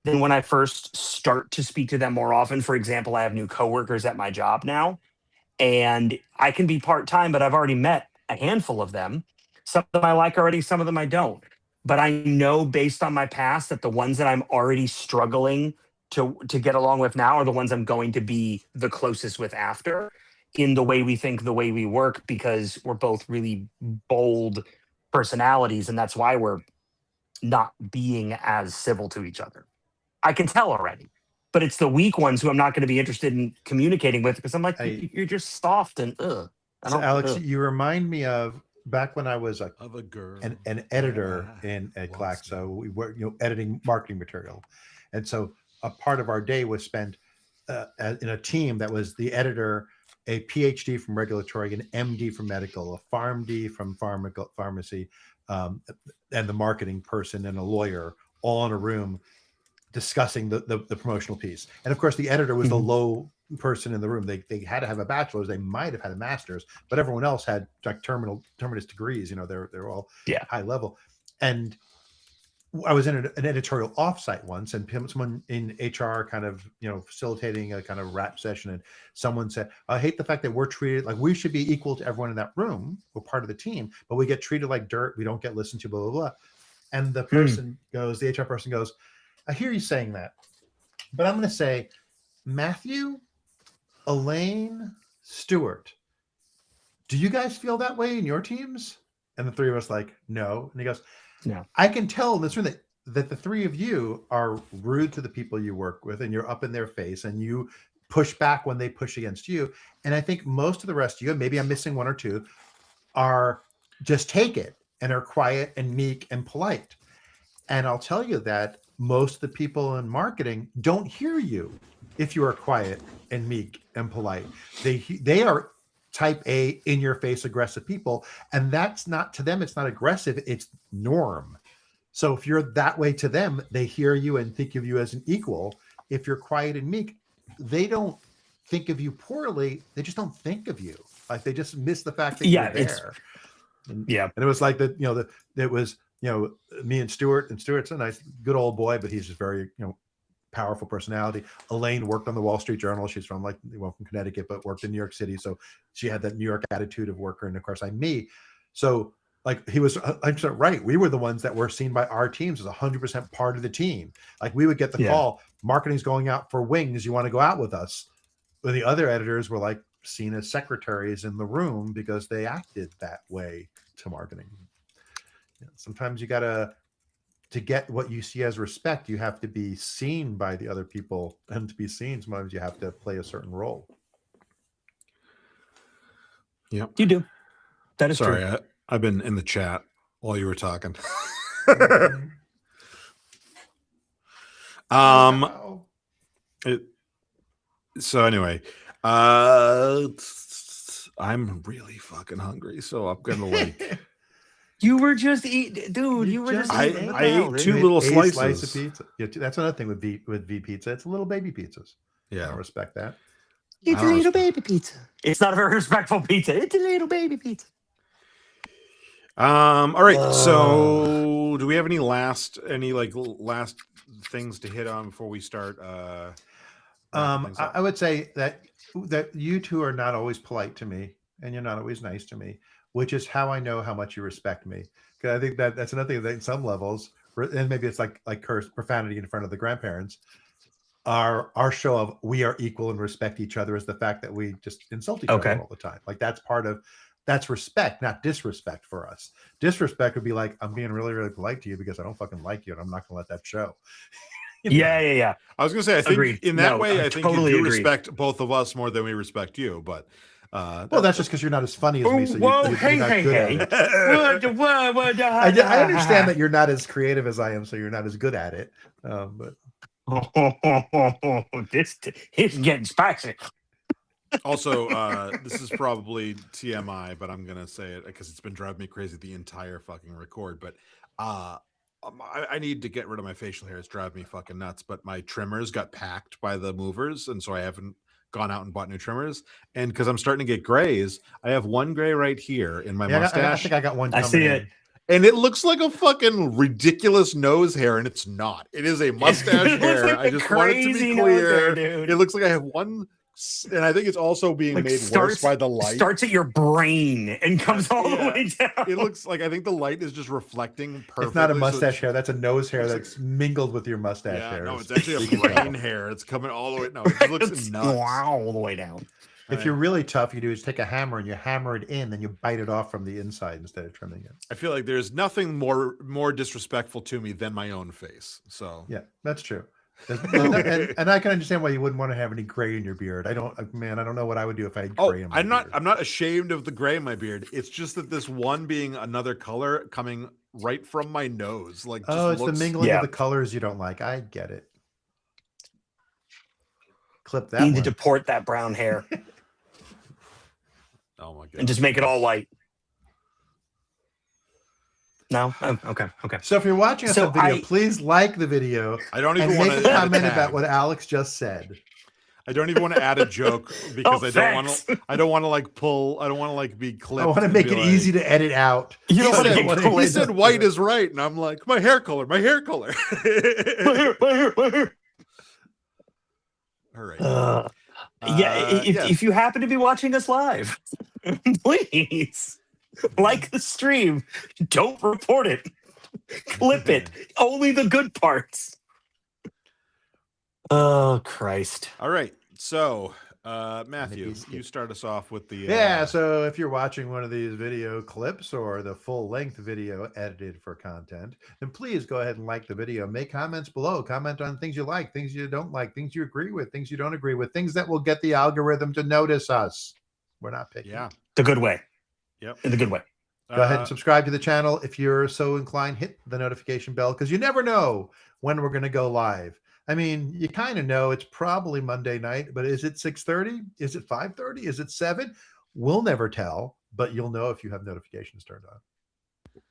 than when I first start to speak to them more often. For example, I have new coworkers at my job now, and I can be part time, but I've already met a handful of them. Some of them I like already, some of them I don't. But I know based on my past that the ones that I'm already struggling to get along with now are the ones I'm going to be the closest with after, in the way we think, the way we work, because we're both really bold personalities, and that's why we're not being as civil to each other. I can tell already. But it's the weak ones who I'm not going to be interested in communicating with, because I'm like, you're just soft and So Alex, you remind me of back when I was Of a girl. an editor at Glaxo. We were editing marketing material, and so a part of our day was spent in a team that was the editor, a PhD from regulatory, an MD from medical, a PharmD from pharmacy, and the marketing person and a lawyer, all in a room discussing the promotional piece. And of course, the editor was the low person in the room. They had to have a bachelor's. They might have had a master's, but everyone else had like terminus degrees. They're all high level. And I was in an editorial offsite once, and someone in HR kind of facilitating a kind of rap session, and someone said, "I hate the fact that we're treated like we should be equal to everyone in that room. We're part of the team, but we get treated like dirt. We don't get listened to, blah blah blah." And the person goes, the HR person goes, "I hear you saying that, but I'm going to say, Matthew, Elaine, Stuart, do you guys feel that way in your teams?" And the three of us like, "No." And he goes, "No. I can tell in this room that the three of you are rude to the people you work with, and you're up in their face, and you push back when they push against you. And I think most of the rest of you, and maybe I'm missing one or two, are just take it and are quiet and meek and polite. And I'll tell you that most of the people in marketing don't hear you if you are quiet and meek and polite. They are type A, in your face, aggressive people. And that's not, to them, it's not aggressive, it's norm. So if you're that way to them, they hear you and think of you as an equal. If you're quiet and meek, they don't think of you poorly. They just don't think of you. Like they just miss the fact that you're there. And it was like that, it was, me and Stuart, and Stuart's a nice, good old boy, but he's just very, powerful personality. Elaine worked on the Wall Street Journal. She's from from Connecticut, but worked in New York City. So she had that New York attitude of worker. And of course I'm me. So he was 100% right. We were the ones that were seen by our teams as 100% part of the team. Like we would get the call, marketing's going out for wings. You want to go out with us? But the other editors were like seen as secretaries in the room because they acted that way to marketing. Sometimes you to get what you see as respect, you have to be seen by the other people, and to be seen, sometimes you have to play a certain role. Yep. You do. That is true. Sorry, I've been in the chat while you were talking. So anyway, I'm really fucking hungry, so I'm gonna You were just eating, dude. You were just eating. I ate two little slices. Slice of pizza. Yeah, that's another thing with V pizza. It's little baby pizzas. Yeah, I respect that. It's a little baby pizza. It's not a very respectful pizza. It's a little baby pizza. All right. So, do we have any last things to hit on before we start? I would say that you two are not always polite to me, and you're not always nice to me, which is how I know how much you respect me. Because I think that's another thing that in some levels, and maybe it's like curse profanity in front of the grandparents. Our show of we are equal and respect each other is the fact that we just insult each other all the time. Like that's respect, not disrespect for us. Disrespect would be like, I'm being really, really polite to you because I don't fucking like you and I'm not going to let that show. Yeah. I was going to say, I think Agreed. in that way, I think totally you do respect both of us more than we respect you. But well, that's just because you're not as funny as me. So hey. I understand that you're not as creative as I am, so you're not as good at it. But this is getting spicy. Also, this is probably TMI, but I'm gonna say it because it's been driving me crazy the entire fucking record. But I need to get rid of my facial hair. It's driving me fucking nuts. But my trimmers got packed by the movers, and so I haven't gone out and bought new trimmers. And because I'm starting to get grays, I have one gray right here in my mustache. I think I got one. I see in. it. And it looks like a fucking ridiculous nose hair, and it's not. It is a mustache hair. Like I just want it to be clear. dude. It looks like I have one, and I think it's also being made worse by the light. Starts at your brain and comes all the way down. It looks like I think the light is just reflecting perfectly. It's not a mustache hair. That's a nose hair that's mingled with your mustache hair. No, it's actually a brain hair. It's coming all the way. No, it looks nuts. All the way down. If you're really tough, you do is take a hammer and you hammer it in, then you bite it off from the inside instead of trimming it. I feel like there's nothing more disrespectful to me than my own face. So yeah, that's true. and I can understand why you wouldn't want to have any gray in your beard. I don't know what I would do if I had gray in my beard. I'm not ashamed of the gray in my beard. It's just that this one being another color coming right from my nose, like it's the mingling of the colors you don't like. I get it. Clip that. You need to deport that brown hair. Oh my god! And just make it all white. No, okay. So if you're watching us on video, please like the video. I don't even want to make a comment about what Alex just said. I don't even want to add a joke because I don't want to. I don't want to like pull. I don't want to like be clipped. I want to make it easy to edit out. You don't want to. He said white is right, and I'm like my hair color. My hair. My hair. All right. If you happen to be watching us live, please like the stream. Don't report it. Clip it. Only the good parts. Oh, Christ. All right. So, Matthew, you start us off with the... so if you're watching one of these video clips or the full-length video edited for content, then please go ahead and like the video. Make comments below. Comment on things you like, things you don't like, things you agree with, things you don't agree with, things that will get the algorithm to notice us. We're not picking. Yeah. The good way. Yep. In the good way. Go ahead and subscribe to the channel. If you're so inclined, hit the notification bell because you never know when we're going to go live. I mean, you kind of know it's probably Monday night, but is it 6:30? Is it 5:30? Is it 7? We'll never tell, but you'll know if you have notifications turned on.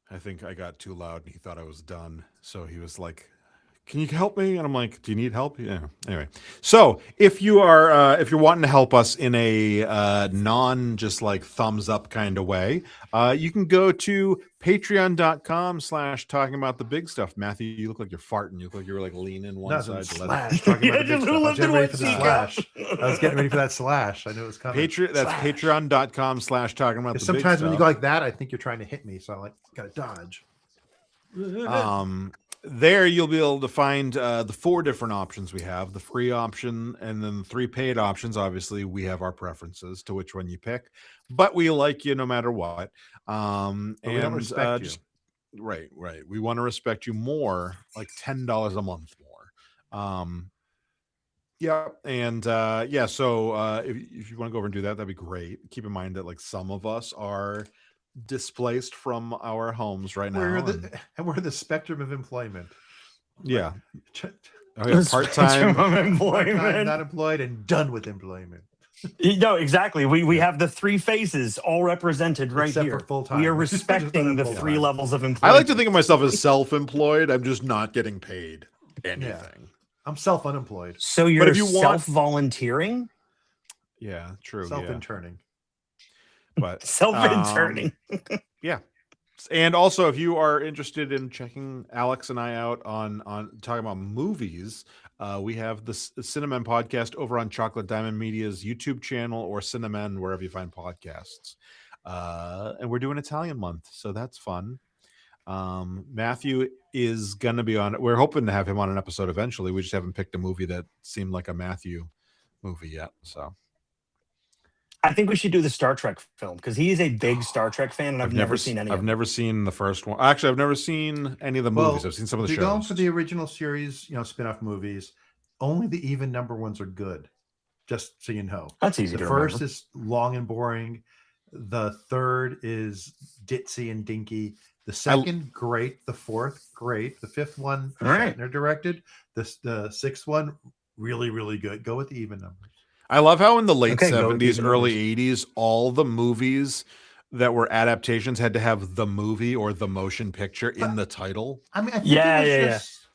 I think I got too loud and he thought I was done. So he was like, can you help me? And I'm like, do you need help? Yeah. Anyway, so if you are, if you're wanting to help us in a non just like thumbs up kind of way, you can go to patreon.com/talking about the big stuff. Matthew, you look like you're farting. You look like you're like leaning one side to let it. Talking about the big stuff. I was getting ready for the slash. I was getting ready for that slash. I knew it was coming. That's patreon.com/talking about the big stuff. Sometimes when you go like that, I think you're trying to hit me. So I'm like, gotta dodge. There you'll be able to find the 4 different options we have, the free option and then the 3 paid options. Obviously we have our preferences to which one you pick, but we like you no matter what. And we don't respect you. Right. We want to respect you more, like $10 a month more. Yeah. And so if you want to go over and do that, that'd be great. Keep in mind that like some of us are displaced from our homes right now. We're the spectrum of employment. Yeah. Part-time employment, not employed, and done with employment. No, exactly. We have the 3 phases all represented right Except here. For full-time. We are respecting the 3 levels of employment. I like to think of myself as self-employed. I'm just not getting paid anything. Yeah. I'm self-unemployed. So you're self-volunteering? Yeah, true. Self-interning. But self-interning. Yeah. And also if you are interested in checking Alex and I out on talking about movies, we have the Cinemen podcast over on Chocolate Diamond Media's YouTube channel or Cinemen wherever you find podcasts. And we're doing Italian month, so that's fun. Matthew is gonna be on. We're hoping to have him on an episode eventually. We just haven't picked a movie that seemed like a Matthew movie yet. So I think we should do the Star Trek film because he is a big Star Trek fan, and I've never seen any. I've never seen the first one. Actually, I've never seen any of the movies. I've seen some of the shows. Going for the original series, spin-off movies. Only the even number ones are good. Just so you know, that's easy. The first is long and boring. The third is ditzy and dinky. The second, great. The fourth, great. The fifth one, Shatner directed. The 6th one, really, really good. Go with the even numbers. I love how in the late 70s, early 80s, all the movies that were adaptations had to have the movie or the motion picture in the title. I mean,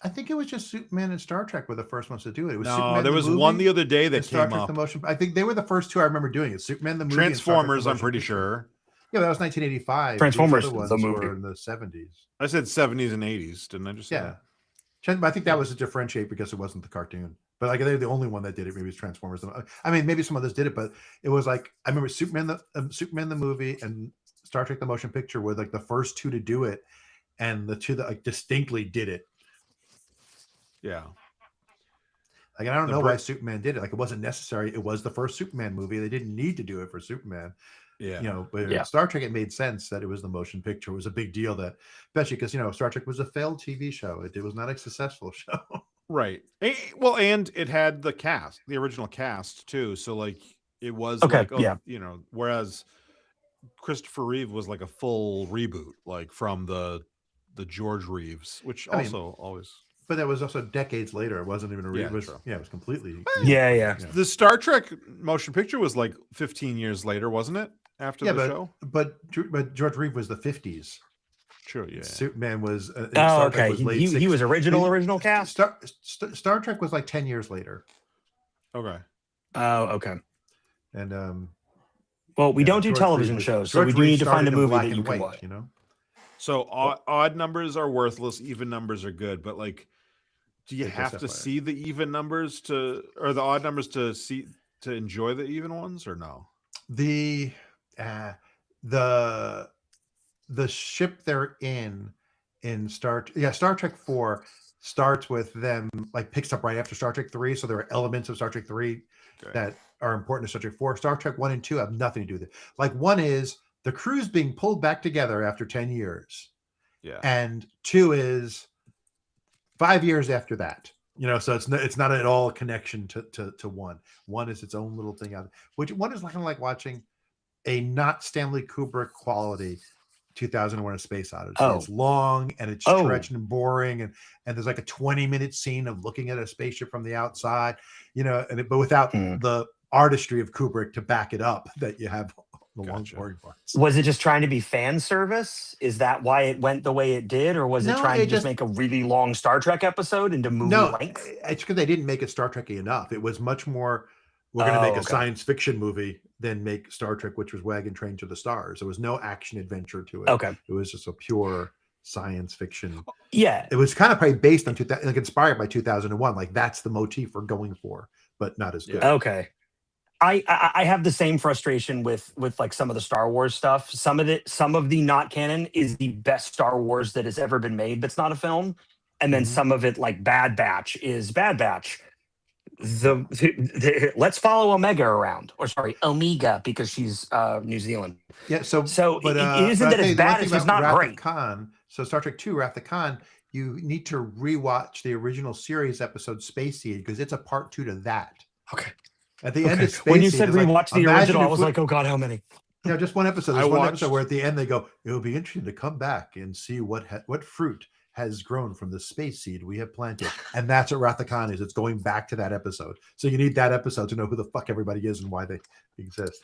I think it was just Superman and Star Trek were the first ones to do it. It was No, Superman there the was movie one the other day that and Star came Trek up. the motion. I think they were the first two I remember doing it. Superman the movie, and Star Trek the Transformers, I'm motion pretty picture. sure. Yeah, that was 1985. Transformers, These other ones the movie. were in the 70s. I said 70s and 80s, didn't I just say Yeah. that? I think that was to differentiate because it wasn't the cartoon. But like they're the only one that did it. Maybe it's Transformers. I mean, maybe some others did it, but it was like I remember Superman the movie and Star Trek the motion picture were like the first two to do it, and the two that like distinctly did it. Yeah. Like I don't know why Superman did it. Like it wasn't necessary. It was the first Superman movie. They didn't need to do it for Superman. Yeah. You know, but in Star Trek, it made sense that it was the motion picture. It was a big deal that, especially because, you know, Star Trek was a failed TV show. It was not a successful show. Right. Well, and it had the cast, the original cast too. So like it was you know, whereas Christopher Reeve was like a full reboot, like from the George Reeves, which always. But that was also decades later. It wasn't even a reboot. Yeah, it was completely. Yeah. The Star Trek motion picture was like 15 years later, wasn't it? After the show. But George Reeve was the 50s. True. Yeah. Superman was. Star Trek was he was original cast. Star Trek was like 10 years later. Okay. Oh, okay. And well, we don't do television shows, so we do need to find a movie that you can watch. You know. So odd numbers are worthless. Even numbers are good. But like, do you have to see the even numbers or the odd numbers to enjoy the even ones, or no? The ship they're in Star Trek 4 starts with them, like picks up right after Star Trek 3, so there are elements of Star Trek 3 that are important to Star Trek 4. Star Trek 1 and 2 have nothing to do with it. Like 1 is the crew's being pulled back together after 10 years. Yeah. And 2 is 5 years after that. You know, so it's not at all a connection to 1. 1 is its own little thing out, which 1 is kind of like watching a not Stanley Kubrick quality 2001: A Space Odyssey. It's long and it's stretched and boring, and there's like a 20-minute scene of looking at a spaceship from the outside, you know, but without the artistry of Kubrick to back it up that you have the long boring parts. Was it just trying to be fan service? Is that why it went the way it did, or was it trying to just make a really long Star Trek episode into movie length? It's because they didn't make it Star Trek-y enough. It was much more, we're going to make a science fiction movie than make Star Trek, which was Wagon Train to the Stars. There was no action adventure to it. Okay. It was just a pure science fiction. Yeah. It was kind of probably based on like inspired by 2001. Like that's the motif we're going for, but not as good. Okay. I have the same frustration with like some of the Star Wars stuff. Some of the not canon is the best Star Wars that has ever been made that's not a film. And then some of it, like Bad Batch, is Bad Batch. Let's follow Omega because she's New Zealand. Yeah, but it isn't that it's bad, it's just not great. So Star Trek 2, Wrath of Khan, you need to rewatch the original series episode Space Seed because it's a part 2 to that. Okay. At the end of Space when you Seed, said rewatch the original, I was like, oh god, how many? Yeah, just one episode. There's one episode where at the end they go, "It will be interesting to come back and see what fruit has grown from the space seed we have planted," and that's what Wrath of Khan is. It's going back to that episode, so you need that episode to know who the fuck everybody is and why they exist.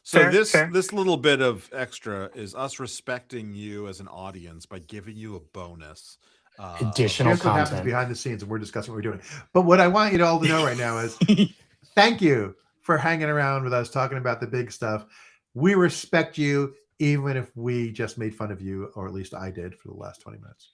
So this little bit of extra is us respecting you as an audience by giving you a bonus. Additional Here's what content happens behind the scenes, and we're discussing what we're doing. But what I want you to all to know right now is thank you for hanging around with us talking about the big stuff. We respect you, even if we just made fun of you, or at least I did for the last 20 minutes.